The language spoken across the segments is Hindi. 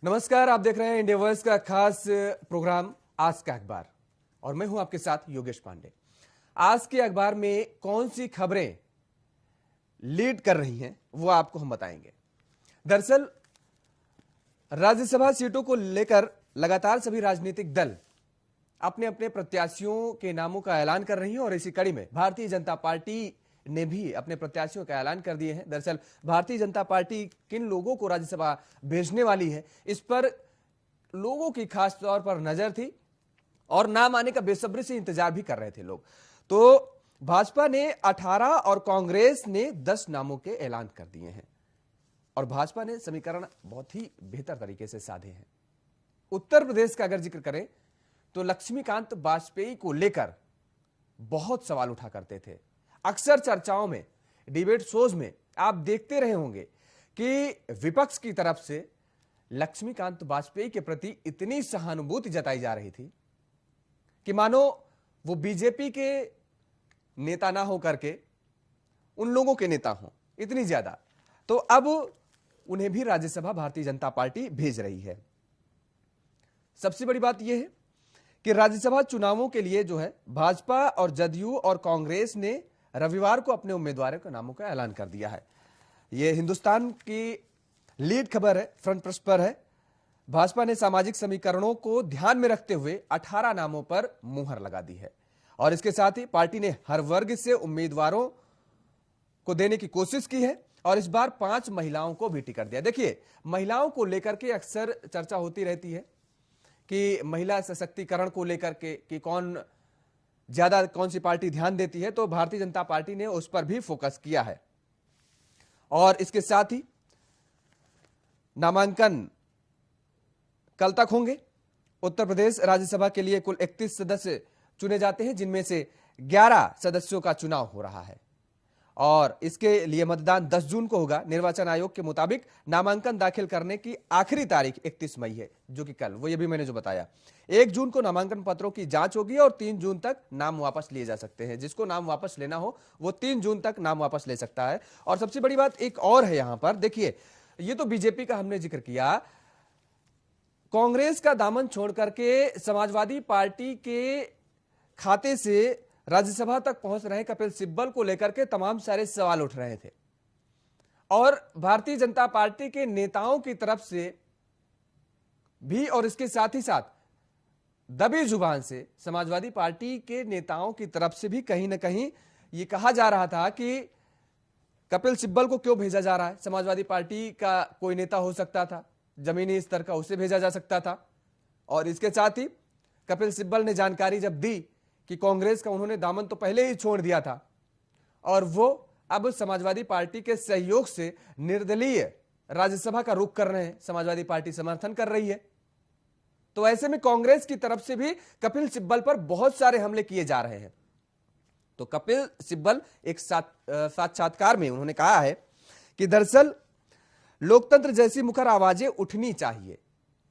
नमस्कार, आप देख रहे हैं इंडिया वॉइस का खास प्रोग्राम आज का अखबार और मैं हूं आपके साथ योगेश पांडे। आज के अखबार में कौन सी खबरें लीड कर रही हैं वो आपको हम बताएंगे। दरअसल राज्यसभा सीटों को लेकर लगातार सभी राजनीतिक दल अपने अपने प्रत्याशियों के नामों का ऐलान कर रही हैं और इसी कड़ी में भारतीय जनता पार्टी ने भी अपने प्रत्याशियों का ऐलान कर दिए हैं। दरअसल भारतीय जनता पार्टी किन लोगों को राज्यसभा भेजने वाली है, इस पर लोगों की खास तौर पर नजर थी और नाम आने का बेसब्री से इंतजार भी कर रहे थे लोग। तो भाजपा ने 18 और कांग्रेस ने 10 नामों के ऐलान कर दिए हैं और भाजपा ने समीकरण बहुत ही बेहतर तरीके से साधे हैं। उत्तर प्रदेश का अगर जिक्र करें तो लक्ष्मीकांत वाजपेयी को लेकर बहुत सवाल उठा करते थे। अक्सर चर्चाओं में, डिबेट शोज में आप देखते रहे होंगे कि विपक्ष की तरफ से लक्ष्मीकांत वाजपेयी के प्रति इतनी सहानुभूति जताई जा रही थी कि मानो वो बीजेपी के नेता ना हो करके उन लोगों के नेता हों, इतनी ज्यादा। तो अब उन्हें भी राज्यसभा भारतीय जनता पार्टी भेज रही है। सबसे बड़ी बात यह है कि राज्यसभा चुनावों के लिए जो है भाजपा और जदयू और कांग्रेस ने रविवार को अपने उम्मीदवारों के नामों का ऐलान कर दिया है। यह हिंदुस्तान की लीड खबर है, फ्रंट पेज पर है। भाजपा ने सामाजिक समीकरणों को ध्यान में रखते हुए 18 नामों पर मुहर लगा दी है और इसके साथ ही पार्टी ने हर वर्ग से उम्मीदवारों को देने की कोशिश की है और इस बार 5 महिलाओं को भी टिकट दिया। देखिए, महिलाओं को लेकर के अक्सर चर्चा होती रहती है कि महिला सशक्तिकरण को लेकर के कि कौन सी पार्टी ध्यान देती है, तो भारतीय जनता पार्टी ने उस पर भी फोकस किया है। और इसके साथ ही नामांकन कल तक होंगे। उत्तर प्रदेश राज्यसभा के लिए कुल 31 सदस्य चुने जाते हैं, जिनमें से 11 सदस्यों का चुनाव हो रहा है और इसके लिए मतदान 10 जून को होगा। निर्वाचन आयोग के मुताबिक नामांकन दाखिल करने की आखिरी तारीख 31 मई है, जो कि कल, वो ये भी मैंने जो बताया। 1 जून को नामांकन पत्रों की जांच होगी और 3 जून तक नाम वापस लिए जा सकते हैं। जिसको नाम वापस लेना हो वो 3 जून तक नाम वापस ले सकता है। और सबसे बड़ी बात एक और है यहां पर, देखिए, ये तो बीजेपी का हमने जिक्र किया। कांग्रेस का दामन छोड़ करके समाजवादी पार्टी के खाते से राज्यसभा तक पहुंच रहे कपिल सिब्बल को लेकर के तमाम सारे सवाल उठ रहे थे और भारतीय जनता पार्टी के नेताओं की तरफ से भी और इसके साथ ही साथ दबी जुबान से समाजवादी पार्टी के नेताओं की तरफ से भी कहीं ना कहीं यह कहा जा रहा था कि कपिल सिब्बल को क्यों भेजा जा रहा है। समाजवादी पार्टी का कोई नेता हो सकता था, जमीनी स्तर का, उसे भेजा जा सकता था। और इसके साथ ही कपिल सिब्बल ने जानकारी जब दी कि कांग्रेस का उन्होंने दामन तो पहले ही छोड़ दिया था और वो अब समाजवादी पार्टी के सहयोग से निर्दलीय राज्यसभा का रुख कर रहे हैं, समाजवादी पार्टी समर्थन कर रही है। तो ऐसे में कांग्रेस की तरफ से भी कपिल सिब्बल पर बहुत सारे हमले किए जा रहे हैं। तो कपिल सिब्बल एक साक्षात्कार में उन्होंने कहा है कि दरअसल लोकतंत्र जैसी मुखर आवाजें उठनी चाहिए,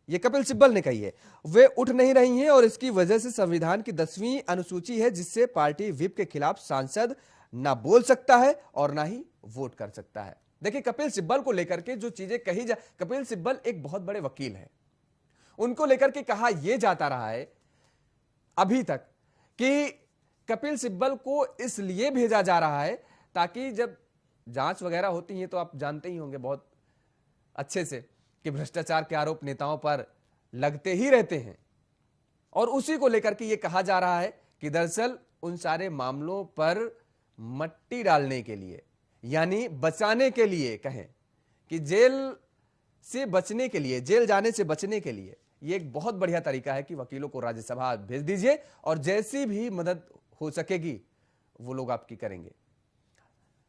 ये कपिल सिब्बल ने कही है, वे उठ नहीं रही हैं और इसकी वजह से संविधान की 10वीं अनुसूची है, जिससे पार्टी व्हिप के खिलाफ सांसद ना बोल सकता है और ना ही वोट कर सकता है। देखिए, कपिल सिब्बल को लेकर के जो चीजें कही जा, कपिल सिब्बल एक बहुत बड़े वकील हैं, उनको लेकर के कहा यह जाता रहा है अभी तक कि कपिल सिब्बल को इसलिए भेजा जा रहा है ताकि जब जांच वगैरह होती है तो आप जानते ही होंगे बहुत अच्छे से कि भ्रष्टाचार के आरोप नेताओं पर लगते ही रहते हैं और उसी को लेकर के यह कहा जा रहा है कि दरअसल उन सारे मामलों पर मट्टी डालने के लिए, यानी बचाने के लिए, कहें कि जेल से बचने के लिए, जेल जाने से बचने के लिए यह एक बहुत बढ़िया तरीका है कि वकीलों को राज्यसभा भेज दीजिए और जैसी भी मदद हो सकेगी वो लोग आपकी करेंगे।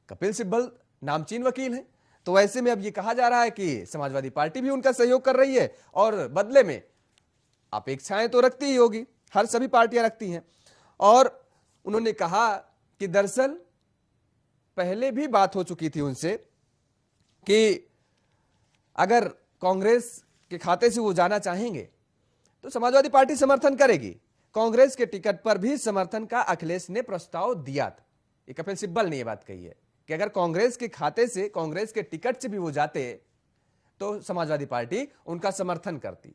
कपिल सिब्बल नामचीन वकील हैं, तो ऐसे में अब यह कहा जा रहा है कि समाजवादी पार्टी भी उनका सहयोग कर रही है और बदले में अपेक्षाएं तो रखती ही होगी, हर सभी पार्टियां रखती हैं। और उन्होंने कहा कि दरअसल पहले भी बात हो चुकी थी उनसे कि अगर कांग्रेस के खाते से वो जाना चाहेंगे तो समाजवादी पार्टी समर्थन करेगी। कांग्रेस के टिकट पर भी समर्थन का अखिलेश ने प्रस्ताव दिया था। ये कपिल सिब्बल ने यह बात कही है कि अगर कांग्रेस के खाते से, कांग्रेस के टिकट से भी वो जाते तो समाजवादी पार्टी उनका समर्थन करती।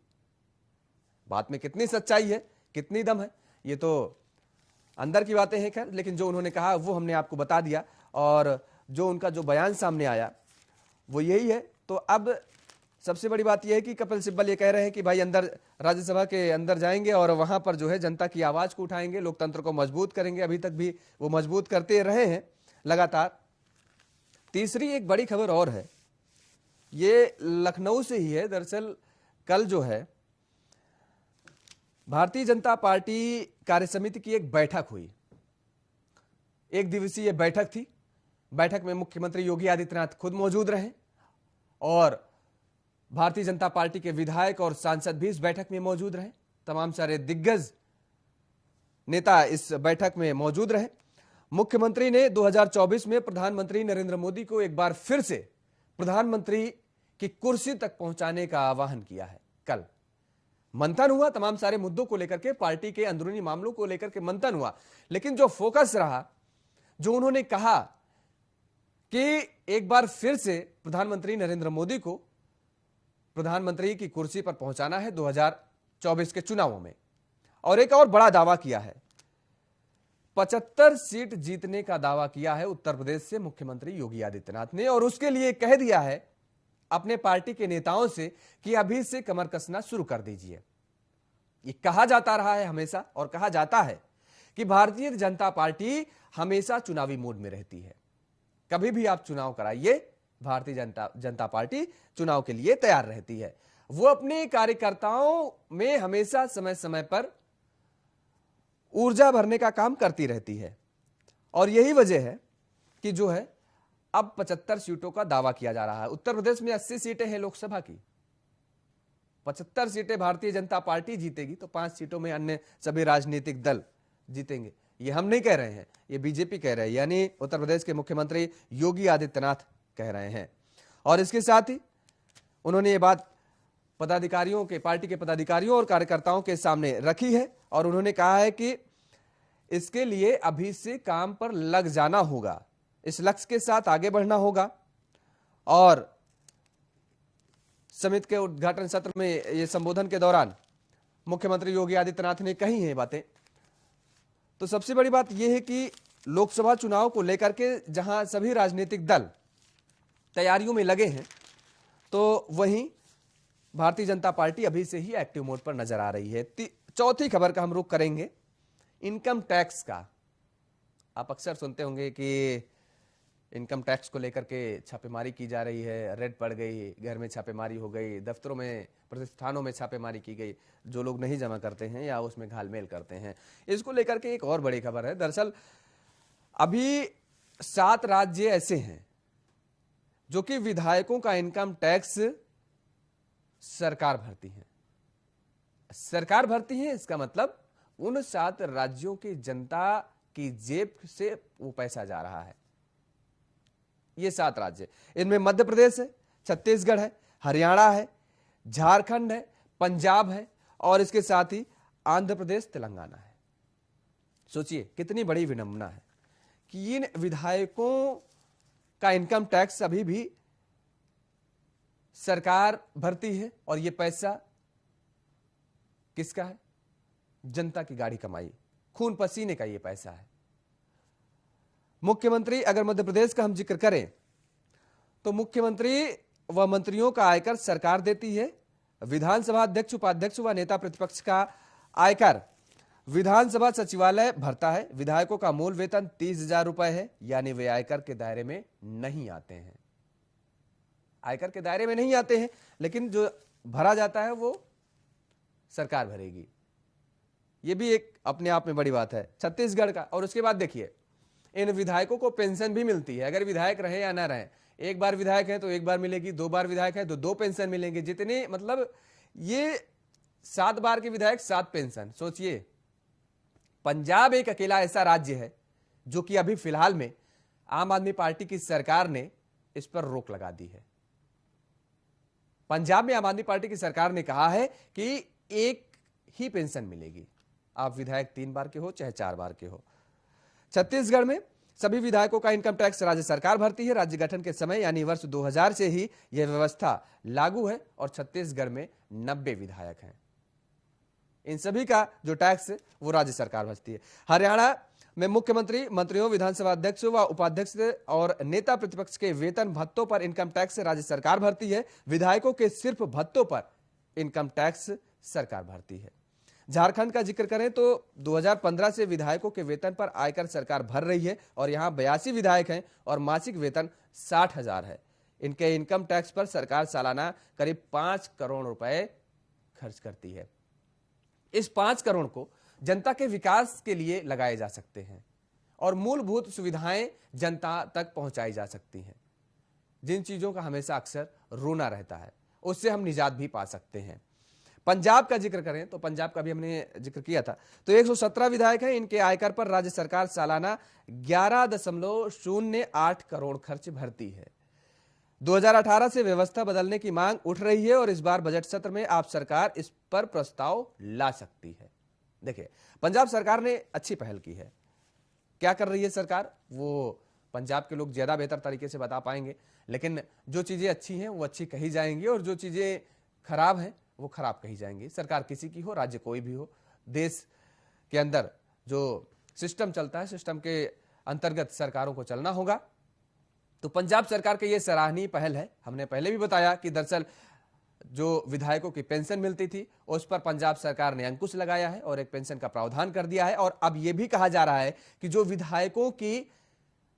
बात में कितनी सच्चाई है, कितनी दम है, ये तो अंदर की बातें हैं खैर, लेकिन जो उन्होंने कहा वो हमने आपको बता दिया। और जो उनका जो बयान सामने आया वो यही है। तो अब सबसे बड़ी बात यह है कि कपिल सिब्बल ये कह रहे हैं कि भाई अंदर राज्यसभा के अंदर जाएंगे और वहां पर जो है जनता की आवाज को उठाएंगे, लोकतंत्र को मजबूत करेंगे। अभी तक भी वो मजबूत करते रहे हैं लगातार। तीसरी एक बड़ी खबर और है, ये लखनऊ से ही है। दरअसल कल जो है भारतीय जनता पार्टी कार्यसमिति की एक बैठक हुई, एक दिवसीय बैठक थी। बैठक में मुख्यमंत्री योगी आदित्यनाथ खुद मौजूद रहे और भारतीय जनता पार्टी के विधायक और सांसद भी इस बैठक में मौजूद रहे। तमाम सारे दिग्गज नेता इस बैठक में मौजूद रहे। मुख्यमंत्री ने 2024 में प्रधानमंत्री नरेंद्र मोदी को एक बार फिर से प्रधानमंत्री की कुर्सी तक पहुंचाने का आह्वान किया है। कल मंथन हुआ तमाम सारे मुद्दों को लेकर के, पार्टी के अंदरूनी मामलों को लेकर के मंथन हुआ, लेकिन जो फोकस रहा, जो उन्होंने कहा कि एक बार फिर से प्रधानमंत्री नरेंद्र मोदी को प्रधानमंत्री की कुर्सी पर पहुंचाना है 2024 के चुनावों में। और एक और बड़ा दावा किया है, 75 सीट जीतने का दावा किया है उत्तर प्रदेश से मुख्यमंत्री योगी आदित्यनाथ ने। और उसके लिए कह दिया है अपने पार्टी के नेताओं से कि अभी से कमर कसना शुरू कर दीजिए। ये कहा जाता रहा है हमेशा, और कहा जाता है कि भारतीय जनता पार्टी हमेशा चुनावी मूड में रहती है। कभी भी आप चुनाव कराइए, भारतीय जनता पार्टी चुनाव के लिए तैयार रहती है। वो अपने कार्यकर्ताओं में हमेशा समय समय पर ऊर्जा भरने का काम करती रहती है। और यही वजह है कि जो है अब 75 सीटों का दावा किया जा रहा है। उत्तर प्रदेश में 80 सीटें हैं लोकसभा की, 75 सीटें भारतीय जनता पार्टी जीतेगी तो 5 सीटों में अन्य सभी राजनीतिक दल जीतेंगे। ये हम नहीं कह रहे हैं, ये बीजेपी कह रहे हैं, यानी उत्तर प्रदेश के मुख्यमंत्री योगी आदित्यनाथ कह रहे हैं। और इसके साथ ही उन्होंने ये बात पदाधिकारियों के, पार्टी के पदाधिकारियों और कार्यकर्ताओं के सामने रखी है और उन्होंने कहा है कि इसके लिए अभी से काम पर लग जाना होगा, इस लक्ष्य के साथ आगे बढ़ना होगा। और समिति के उद्घाटन सत्र में ये संबोधन के दौरान मुख्यमंत्री योगी आदित्यनाथ ने कही है बातें। तो सबसे बड़ी बात यह है कि लोकसभा चुनाव को लेकर के जहां सभी राजनीतिक दल तैयारियों में लगे हैं, तो वहीं भारतीय जनता पार्टी अभी से ही एक्टिव मोड पर नजर आ रही है। चौथी खबर का हम रुख करेंगे इनकम टैक्स का। आप अक्सर सुनते होंगे कि इनकम टैक्स को लेकर के छापेमारी की जा रही है, रेड पड़ गई, घर में छापेमारी हो गई, दफ्तरों में, प्रतिष्ठानों में छापेमारी की गई, जो लोग नहीं जमा करते हैं या उसमें घालमेल करते हैं। इसको लेकर के एक और बड़ी खबर है। दरअसल अभी 7 राज्य ऐसे हैं जो कि विधायकों का इनकम टैक्स सरकार भरती है। सरकार भरती है, इसका मतलब उन 7 राज्यों की जनता की जेब से वो पैसा जा रहा है। ये 7 राज्य, इनमें मध्य प्रदेश है, छत्तीसगढ़ है, हरियाणा है, झारखंड है, पंजाब है और इसके साथ ही आंध्र प्रदेश, तेलंगाना है। सोचिए कितनी बड़ी विडंबना है कि इन विधायकों का इनकम टैक्स अभी भी सरकार भरती है और ये पैसा किसका है? जनता की गाढ़ी कमाई, खून पसीने का ये पैसा है। मुख्यमंत्री, अगर मध्य प्रदेश का हम जिक्र करें तो मुख्यमंत्री व मंत्रियों का आयकर सरकार देती है। विधानसभा अध्यक्ष, उपाध्यक्ष व नेता प्रतिपक्ष का आयकर विधानसभा सचिवालय भरता है। विधायकों का मूल वेतन 30,000 रुपए है, यानी वे आयकर के दायरे में नहीं आते हैं, आयकर के दायरे में नहीं आते हैं, लेकिन जो भरा जाता है वो सरकार भरेगी। ये भी एक अपने आप में बड़ी बात है छत्तीसगढ़ का। और उसके बाद देखिए इन विधायकों को पेंशन भी मिलती है, अगर विधायक रहे या ना रहे। एक बार विधायक है तो एक बार मिलेगी, 2 बार विधायक है तो 2 पेंशन मिलेंगे, जितने मतलब ये 7 बार के विधायक 7 पेंशन। सोचिए, पंजाब एक अकेला ऐसा राज्य है जो कि अभी फिलहाल में आम आदमी पार्टी की सरकार ने इस पर रोक लगा दी है। पंजाब में आम आदमी पार्टी की सरकार ने कहा है कि एक ही पेंशन मिलेगी, आप विधायक 3 बार के हो चाहे 4 बार के हो। छत्तीसगढ़ में सभी विधायकों का इनकम टैक्स राज्य सरकार भरती है। राज्य गठन के समय यानी वर्ष 2000 से ही यह व्यवस्था लागू है और छत्तीसगढ़ में 90 विधायक हैं। इन सभी का जो टैक्स है वो राज्य सरकार भरती है। हरियाणा में मुख्यमंत्री, मंत्रियों, विधानसभा अध्यक्ष व उपाध्यक्ष और नेता प्रतिपक्ष के वेतन भत्तों पर इनकम टैक्स राज्य सरकार भरती है। विधायकों के सिर्फ भत्तों पर इनकम टैक्स सरकार भरती है। झारखंड का जिक्र करें तो 2015 से विधायकों के वेतन पर आयकर सरकार भर रही है और यहां 82 विधायक हैं और मासिक वेतन 60,000 है। इनके इनकम टैक्स पर सरकार सालाना करीब 5 करोड़ रुपए खर्च करती है। इस 5 करोड़ को जनता के विकास के लिए लगाए जा सकते हैं और मूलभूत सुविधाएं जनता तक पहुंचाई जा सकती हैं। जिन चीजों का हमेशा अक्सर रोना रहता है उससे हम निजात भी पा सकते हैं। पंजाब का जिक्र करें तो पंजाब का भी हमने जिक्र किया था, तो 117 विधायक हैं। इनके आयकर पर राज्य सरकार सालाना 11.08 करोड़ खर्च भरती है। 2018 से व्यवस्था बदलने की मांग उठ रही है और इस बार बजट सत्र में आप सरकार इस पर प्रस्ताव ला सकती है। देखिए, पंजाब सरकार ने अच्छी पहल की है। क्या कर रही है सरकार, वो पंजाब के लोग ज्यादा बेहतर तरीके से बता पाएंगे, लेकिन जो चीजें अच्छी हैं वो अच्छी कही जाएंगी और जो चीजें खराब हैं वो खराब कही जाएंगी। सरकार किसी की हो, राज्य कोई भी हो, देश के अंदर जो सिस्टम चलता है, सिस्टम के अंतर्गत सरकारों को चलना होगा। तो पंजाब सरकार की यह सराहनीय पहल है। हमने पहले भी बताया कि दरअसल जो विधायकों की पेंशन मिलती थी उस पर पंजाब सरकार ने अंकुश लगाया है और एक पेंशन का प्रावधान कर दिया है। और अब यह भी कहा जा रहा है कि जो विधायकों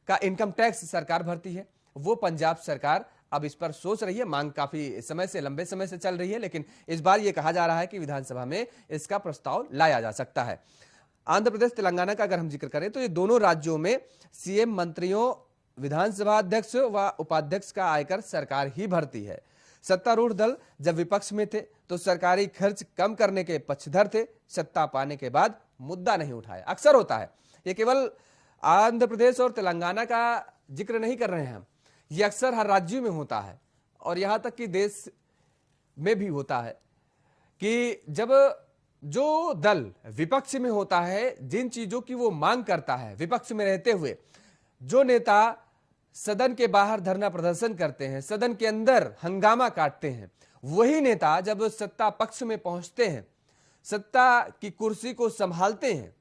का इनकम टैक्स सरकार भरती है वो पंजाब सरकार अब इस पर सोच रही है। मांग काफी समय से, लंबे समय से चल रही है, लेकिन इस बार यह कहा जा रहा है कि विधानसभा में इसका प्रस्ताव लाया जा सकता है। आंध्र प्रदेश, तेलंगाना का अगर हम जिक्र करें तो ये दोनों राज्यों में सीएम, मंत्रियों, विधानसभा अध्यक्ष व उपाध्यक्ष का आयकर सरकार ही भरती है। सत्तारूढ़ दल जब विपक्ष में थे तो सरकारी खर्च कम करने के पक्षधर थे, सत्ता पाने के बाद मुद्दा नहीं उठाया। अक्सर होता है, ये केवल आंध्र प्रदेश और तेलंगाना का जिक्र नहीं कर रहे हैं हम, ये अक्सर हर राज्य में होता है और यहां तक कि देश में भी होता है कि जब जो दल विपक्ष में होता है, जिन चीजों की वो मांग करता है, विपक्ष में रहते हुए जो नेता सदन के बाहर धरना प्रदर्शन करते हैं, सदन के अंदर हंगामा काटते हैं, वही नेता जब सत्ता पक्ष में पहुंचते हैं, सत्ता की कुर्सी को संभालते हैं,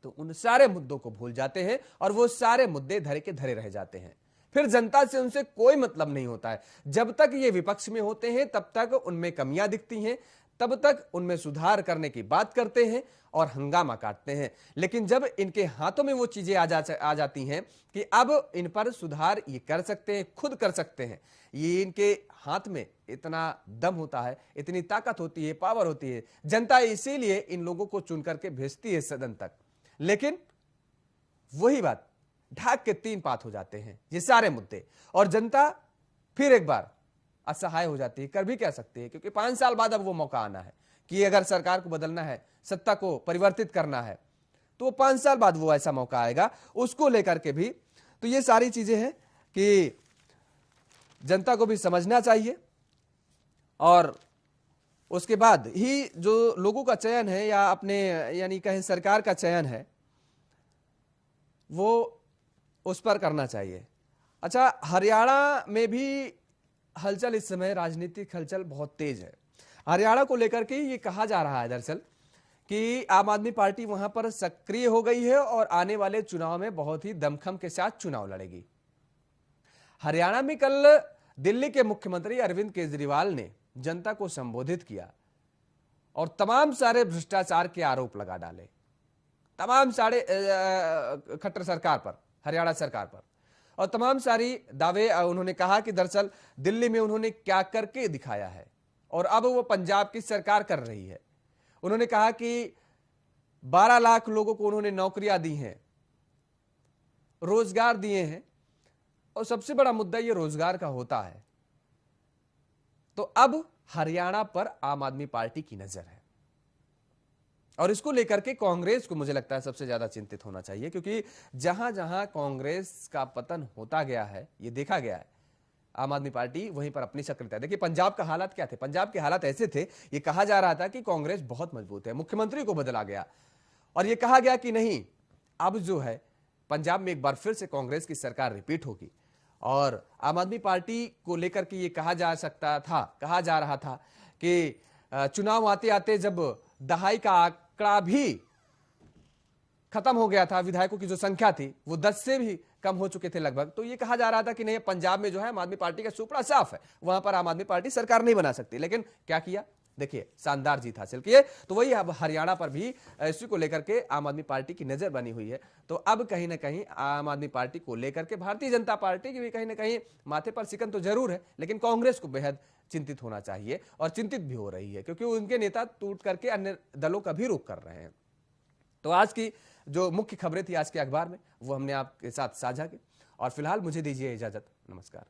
तो उन सारे मुद्दों को भूल जाते हैं और वो सारे मुद्दे धरे के धरे रह जाते हैं। फिर जनता से उनसे कोई मतलब नहीं होता है। जब तक ये विपक्ष में होते हैं तब तक उनमें कमियां दिखती हैं, तब तक उनमें सुधार करने की बात करते हैं और हंगामा काटते हैं। लेकिन जब इनके हाथों में वो चीजें आ जाती हैं कि अब इन पर सुधार ये कर सकते हैं, खुद कर सकते हैं, ये इनके हाथ में इतना दम होता है, इतनी ताकत होती है, पावर होती है, जनता इसीलिए इन लोगों को चुन करके भेजती है सदन तक। लेकिन वही बात ढाक के 3 पात हो जाते हैं ये सारे मुद्दे और जनता फिर एक बार असहाय हो जाती है। कर भी कह सकती है, क्योंकि 5 साल बाद अब वो मौका आना है कि अगर सरकार को बदलना है, सत्ता को परिवर्तित करना है, तो 5 साल बाद वो ऐसा मौका आएगा, उसको लेकर के भी। तो ये सारी चीजें हैं कि जनता को भी समझना चाहिए और उसके बाद ही जो लोगों का चयन है या अपने यानी कहें सरकार का चयन है वो उस पर करना चाहिए। अच्छा, हरियाणा में भी हलचल, इस समय राजनीतिक हलचल बहुत तेज है। हरियाणा को लेकर के ये कहा जा रहा है दरअसल कि आम आदमी पार्टी वहां पर सक्रिय हो गई है और आने वाले चुनाव में बहुत ही दमखम के साथ चुनाव लड़ेगी। हरियाणा में कल दिल्ली के मुख्यमंत्री अरविंद केजरीवाल ने जनता को संबोधित किया और तमाम सारे भ्रष्टाचार के आरोप लगा डाले, तमाम सारे खट्टर सरकार पर, हरियाणा सरकार पर, और तमाम सारी दावे उन्होंने कहा कि दरअसल दिल्ली में उन्होंने क्या करके दिखाया है और अब वो पंजाब की सरकार कर रही है। उन्होंने कहा कि 12 लाख लोगों को उन्होंने नौकरियां दी हैं, रोजगार दिए हैं और सबसे बड़ा मुद्दा ये रोजगार का होता है। तो अब हरियाणा पर आम आदमी पार्टी की नजर है और इसको लेकर के कांग्रेस को मुझे लगता है सबसे ज्यादा चिंतित होना चाहिए, क्योंकि जहां जहां कांग्रेस का पतन होता गया है, ये देखा गया है, आम आदमी पार्टी वहीं पर अपनी सक्रियता। देखिए पंजाब का हालात क्या थे, पंजाब के हालात ऐसे थे, ये कहा जा रहा था कि कांग्रेस बहुत मजबूत है, मुख्यमंत्री को बदला गया और ये कहा गया कि नहीं, अब जो है पंजाब में एक बार फिर से कांग्रेस की सरकार रिपीट होगी। और आम आदमी पार्टी को लेकर के ये कहा जा रहा था कि चुनाव आते आते जब दहाई का आंकड़ा भी खत्म हो गया था, विधायकों की जो संख्या थी वो 10 से भी कम हो चुके थे लगभग, तो ये कहा जा रहा था कि नहीं, पंजाब में जो है आम आदमी पार्टी का सुपड़ा साफ है, वहां पर आम आदमी पार्टी सरकार नहीं बना सकती। लेकिन क्या किया, देखिए शानदार जीत हासिल की है। तो वही अब हरियाणा पर भी इसी को लेकर के आम आदमी पार्टी की नजर बनी हुई है। तो अब कहीं ना कहीं आम आदमी पार्टी को लेकर के भारतीय जनता पार्टी की भी कहीं ना कहीं माथे पर सिकन तो जरूर है, लेकिन कांग्रेस को बेहद चिंतित होना चाहिए और चिंतित भी हो रही है, क्योंकि उनके नेता टूट करके अन्य दलों का भी रुख कर रहे हैं। तो आज की जो मुख्य खबरें थी आज के अखबार में, वो हमने आपके साथ साझा की। और फिलहाल मुझे दीजिए इजाजत, नमस्कार।